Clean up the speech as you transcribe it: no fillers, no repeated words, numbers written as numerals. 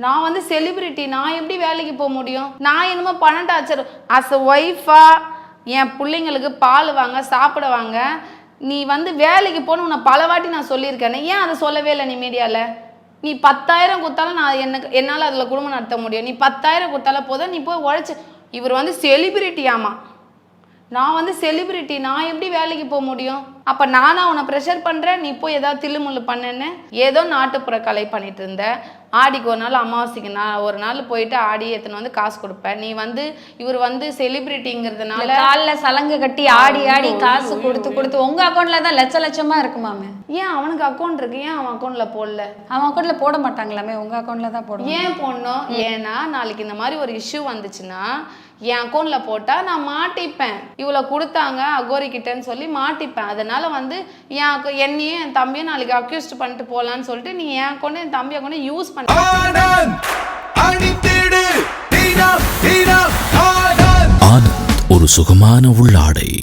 நான் வந்து செலிபிரிட்டி, நான் எப்படி வேலைக்கு போக முடியும்? நான் என்னமோ பணம் டார்ச்சர் அஸ் அ ஒய்ஃபா என் பிள்ளைங்களுக்கு பால் வாங்க சாப்பிட வாங்க நீ வந்து வேலைக்கு போகணும் உன்னை பல வாட்டி நான் சொல்லியிருக்கேன். ஏன் அதை சொல்லவே இல்லை நீ மீடியாவில்? நீ 10,000 கொடுத்தாலும் நான் என்னால் அதில் குடும்பம் நடத்த முடியும். நீ 10,000 கொடுத்தாலும் போதும், நீ போய் உழைச்சி. இவர் வந்து செலிபிரிட்டியாமா, நான் வந்து செலிபிரிட்டி, நான் எப்படி வேலைக்கு போக முடியும்? அப்போ நானா உன்னை ப்ரெஷர் பண்ணுறேன் நீ போய் ஏதாவது தில்லுமுள்ளு பண்ணேன்னு? ஏதோ நாட்டுப்புற கலை பண்ணிட்டு இருந்த. ஆடிக்கு ஒரு நாள், அமாவாசைக்கு ஒரு நாள் போயிட்டு ஆடி எத்தனை வந்து காசு கொடுப்பேன். நீ வந்து இவர் வந்து செலிபிரிட்டிங்கிறதுனால காலில் சலங்கு கட்டி ஆடி ஆடி காசு கொடுத்து உங்க அக்கௌண்ட்ல தான் லட்சமா இருக்குமாமே. ஏன் அவனுக்கு அக்கௌண்ட் இருக்கு, ஏன் அவன் அக்கௌண்ட்ல போடல? அவன் அக்கௌண்ட்ல போட மாட்டாங்களாமே, உங்க அக்கௌண்ட்ல தான் போடுவோம். ஏன் போடணும்? ஏன்னா நாளைக்கு இந்த மாதிரி ஒரு இஷ்யூ வந்துச்சுன்னா என் அக்கௌண்ட்ல போட்டா நான் மாட்டிப்பேன். இவ்வளோ கொடுத்தாங்க அகோரி கிட்டன்னு சொல்லி மாட்டிப்பேன். அதனால வந்து என்னையும் என் தம்பியும் நாளைக்கு அக்யூஸ்ட் பண்ணிட்டு போகலான்னு சொல்லிட்டு நீ என் அக்கௌண்ட் என் தம்பி அக்கௌண்ட் யூஸ் பண்ண. ஆனந்த் ஒரு சுகமான உள்ளாடை.